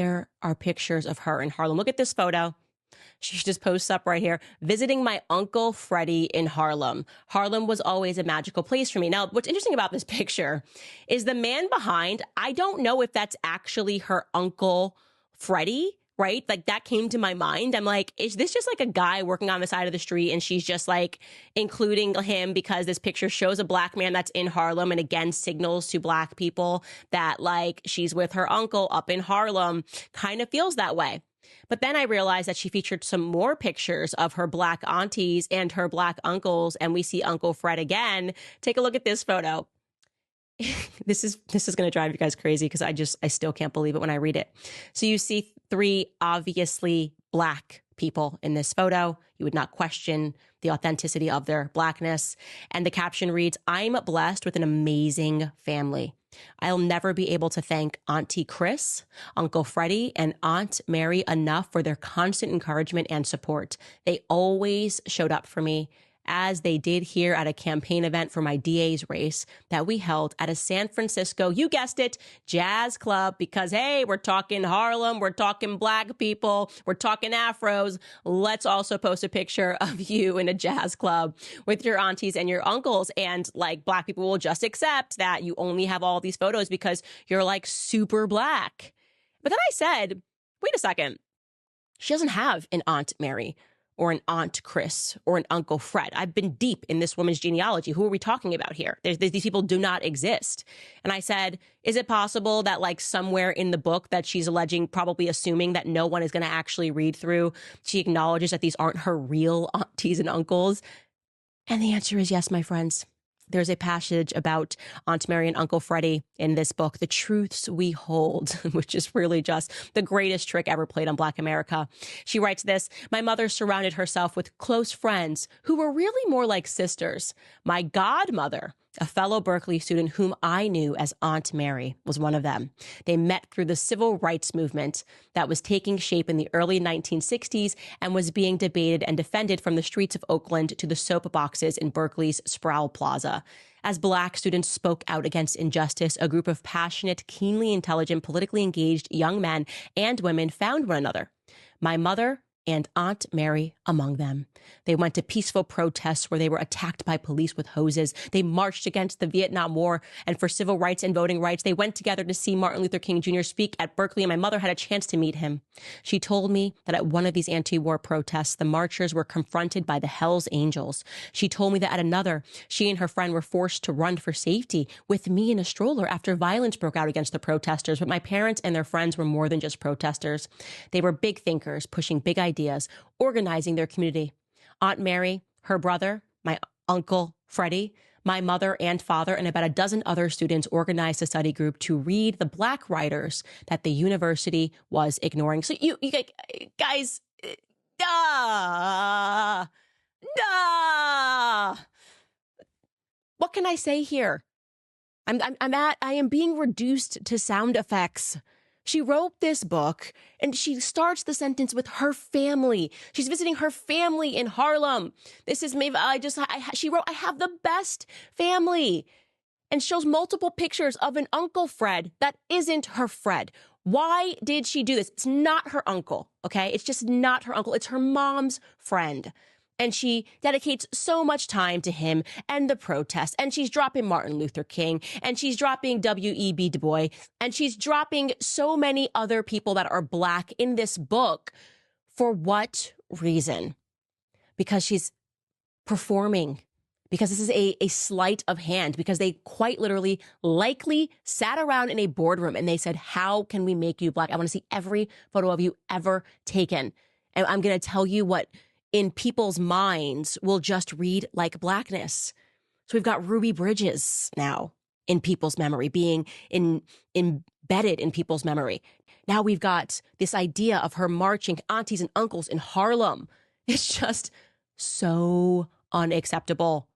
There are pictures of her in Harlem. Look at this photo. She just posts up right here, visiting my Uncle Freddie in Harlem. Harlem was always a magical place for me. Now, what's interesting about this picture is the man behind, I don't know if that's actually her Uncle Freddie, right? Like that came to my mind. I'm like, is this just like a guy working on the side of the street and she's just like including him because this picture shows a black man that's in Harlem and again signals to black people that like she's with her uncle up in Harlem. Kind of feels that way. But then I realized that she featured some more pictures of her black aunties and her black uncles, and we see Uncle Fred again. Take a look at this photo. This is going to drive you guys crazy because I still can't believe it when I read it. So you see three obviously black people in this photo. You would not question the authenticity of their blackness. And the caption reads, "I'm blessed with an amazing family. I'll never be able to thank Auntie Chris, Uncle Freddie, and Aunt Mary enough for their constant encouragement and support. They always showed up for me, as they did here at a campaign event for my DA's race that we held at a San Francisco, you guessed it, jazz club, because, hey, we're talking Harlem, we're talking black people, we're talking afros. Let's also post a picture of you in a jazz club with your aunties and your uncles. And like black people will just accept that you only have all these photos because you're like super black." But then I said, wait a second, she doesn't have an Aunt Mary or an Aunt Chris, or an Uncle Fred. I've been deep in this woman's genealogy. Who are we talking about here? These people do not exist. And I said, is it possible that like somewhere in the book that she's alleging, probably assuming that no one is going to actually read through, she acknowledges that these aren't her real aunties and uncles? And the answer is yes, my friends. There's a passage about Aunt Mary and Uncle Freddie in this book, The Truths We Hold, which is really just the greatest trick ever played on Black America. She writes this: "My mother surrounded herself with close friends who were really more like sisters. My godmother, a fellow Berkeley student whom I knew as Aunt Mary, was one of them. They met through the civil rights movement that was taking shape in the early 1960s and was being debated and defended from the streets of Oakland to the soap boxes in Berkeley's Sproul Plaza. As Black students spoke out against injustice, a group of passionate, keenly intelligent, politically engaged young men and women found one another. My mother and Aunt Mary among them. They went to peaceful protests where they were attacked by police with hoses. They marched against the Vietnam War and for civil rights and voting rights. They went together to see Martin Luther King Jr. speak at Berkeley, and my mother had a chance to meet him. She told me that at one of these anti-war protests, the marchers were confronted by the Hells Angels. She told me that at another, she and her friend were forced to run for safety with me in a stroller after violence broke out against the protesters. But my parents and their friends were more than just protesters. They were big thinkers, pushing big ideas, organizing their community. Aunt Mary, her brother, my Uncle Freddie, my mother and father, and about a dozen other students organized a study group to read the Black writers that the university was ignoring." So you guys, what can I say here? I am being reduced to sound effects. She wrote this book and she starts the sentence with her family. She's visiting her family in Harlem. This is maybe she wrote, "I have the best family," and shows multiple pictures of an Uncle Fred that isn't her Fred. Why did she do this? It's not her uncle, okay? It's just not her uncle. It's her mom's friend. And she dedicates so much time to him and the protests. And she's dropping Martin Luther King. And she's dropping W.E.B. Du Bois. And she's dropping so many other people that are Black in this book. For what reason? Because she's performing. Because this is a sleight of hand. Because they quite literally likely sat around in a boardroom and they said, how can we make you Black? I want to see every photo of you ever taken. And I'm going to tell you what in people's minds will just read like Blackness. So we've got Ruby Bridges now in people's memory, being embedded in people's memory. Now we've got this idea of her marching aunties and uncles in Harlem. It's just so unacceptable.